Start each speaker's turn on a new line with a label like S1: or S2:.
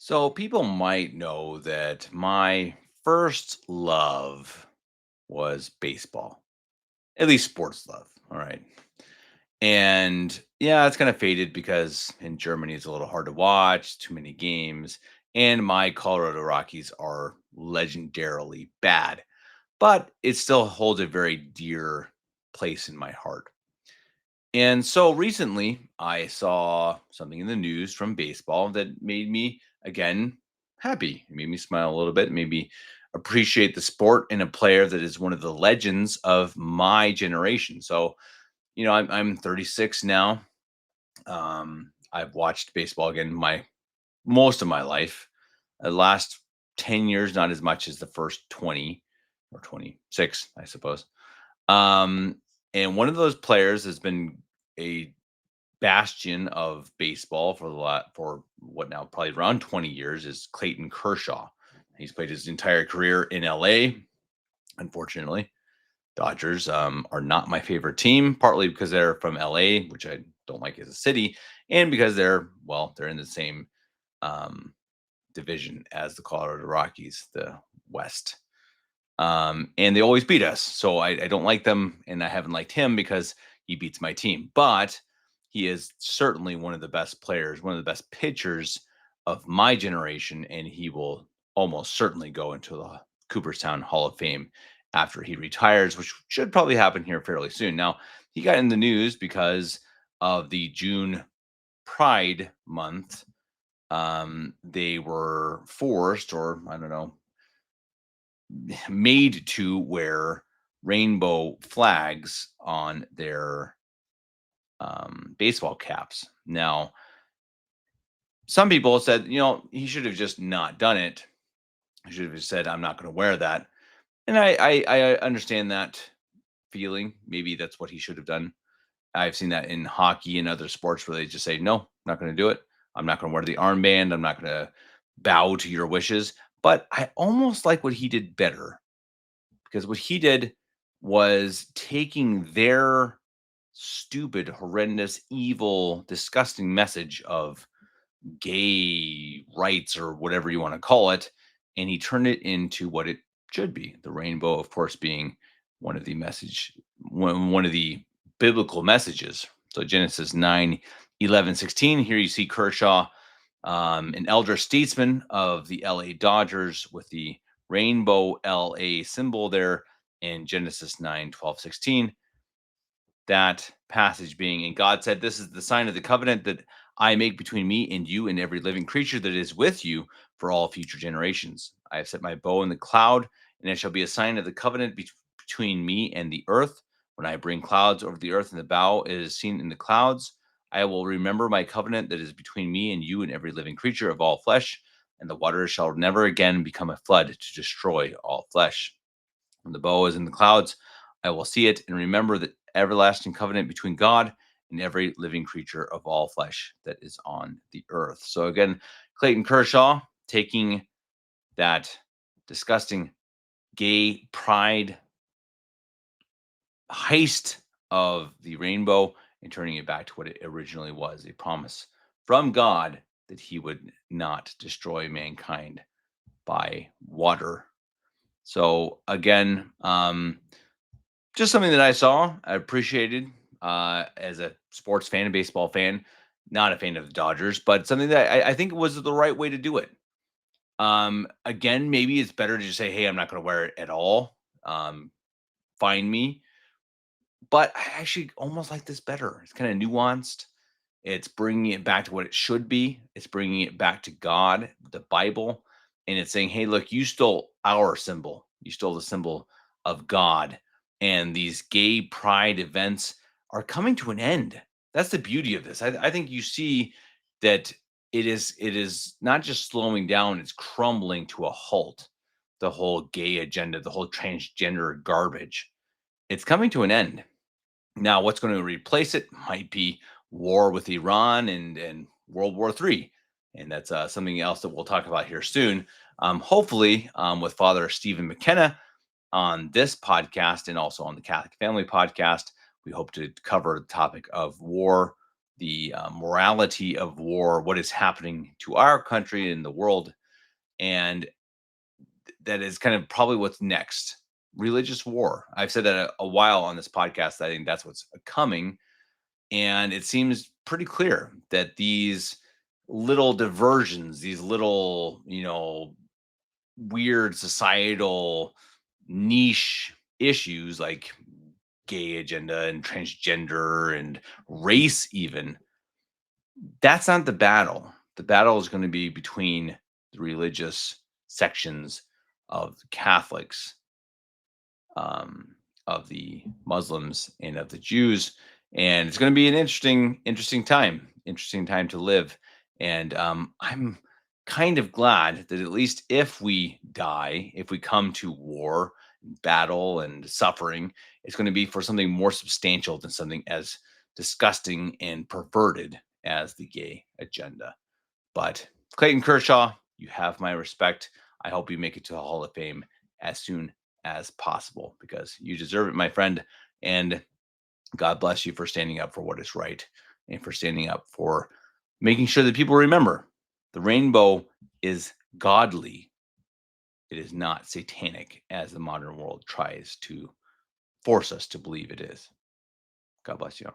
S1: So people might know that my first love was baseball, at least sports love. All right. And yeah, it's kind of faded because in Germany it's a little hard to watch, too many games. And my Colorado Rockies are legendarily bad, but it still holds a very dear place in my heart. And so recently, I saw something in the news from baseball that made me again happy. It made me smile a little bit, made me appreciate the sport and a player that is one of the legends of my generation. So, I'm 36 now. I've watched baseball again my most of my life. The last 10 years, not as much as the first 20 or 26, I suppose. Um, and one of those players has been a bastion of baseball for what now probably around 20 years is Clayton Kershaw. He's played his entire career in LA. Unfortunately, Dodgers are not my favorite team, partly because they're from LA, which I don't like as a city, and because they're in the same um, division as the Colorado Rockies, the West. And they always beat us. So I don't like them, and I haven't liked him because he beats my team. But he is certainly one of the best players, one of the best pitchers of my generation, and he will almost certainly go into the Cooperstown Hall of Fame after he retires, which should probably happen here fairly soon. Now, he got in the news because of the June Pride month. They were forced, or I don't know, made to wear rainbow flags on their baseball caps. Now, some people said, he should have just not done it. He should have just said, I'm not going to wear that. And I understand that feeling. Maybe that's what he should have done. I've seen that in hockey and other sports where they just say, no, I'm not going to do it. I'm not going to wear the armband. I'm not going to bow to your wishes. But I almost like what he did better because what he did was taking their stupid, horrendous, evil, disgusting message of gay rights or whatever you want to call it, and he turned it into what it should be. The rainbow, of course, being one of the biblical messages. So Genesis 9, 11, 16. Here you see Kershaw, an elder statesman of the LA Dodgers with the rainbow LA symbol there in Genesis 9, 12, 16. That passage being, and God said, this is the sign of the covenant that I make between me and you and every living creature that is with you for all future generations. I have set my bow in the cloud, and it shall be a sign of the covenant between me and the earth. When I bring clouds over the earth and the bow is seen in the clouds, I will remember my covenant that is between me and you and every living creature of all flesh, and the waters shall never again become a flood to destroy all flesh. When the bow is in the clouds, I will see it and remember the everlasting covenant between God and every living creature of all flesh that is on the earth. So again, Clayton Kershaw taking that disgusting gay pride heist of the rainbow and turning it back to what it originally was, a promise from God that he would not destroy mankind by water. So again, just something that I saw, I appreciated as a sports fan, a baseball fan, not a fan of the Dodgers, but something that I think was the right way to do it. Again, maybe it's better to just say, "Hey, I'm not going to wear it at all." Find me, but I actually almost like this better. It's kind of nuanced. It's bringing it back to what it should be. It's bringing it back to God, the Bible, and it's saying, "Hey, look, you stole our symbol. You stole the symbol of God, and these gay pride events are coming to an end." That's the beauty of this. I think you see that it is not just slowing down; it's crumbling to a halt. The whole gay agenda, the whole transgender garbage, it's coming to an end. Now, what's going to replace it might be war with Iran and World War III, and that's something else that we'll talk about here soon. Hopefully, with Father Stephen McKenna on this podcast and also on the Catholic Family podcast, we hope to cover the topic of war, the morality of war, what is happening to our country and the world, and that is kind of probably what's next. Religious war. I've said that a while on this podcast. I think that's what's coming, and it seems pretty clear that these little diversions, these little, weird societal niche issues like gay agenda and transgender and race, even, that's not the battle. The battle is going to be between the religious sections of the Catholics, um, of the Muslims, and of the Jews. And it's going to be an interesting time to live. And I'm kind of glad that at least if we die, if we come to war, battle, and suffering, it's going to be for something more substantial than something as disgusting and perverted as the gay agenda. But Clayton Kershaw, you have my respect. I hope you make it to the Hall of Fame as soon as possible because you deserve it, my friend. And God bless you for standing up for what is right and for standing up for making sure that people remember the rainbow is godly. It is not satanic as the modern world tries to force us to believe it is. God bless you.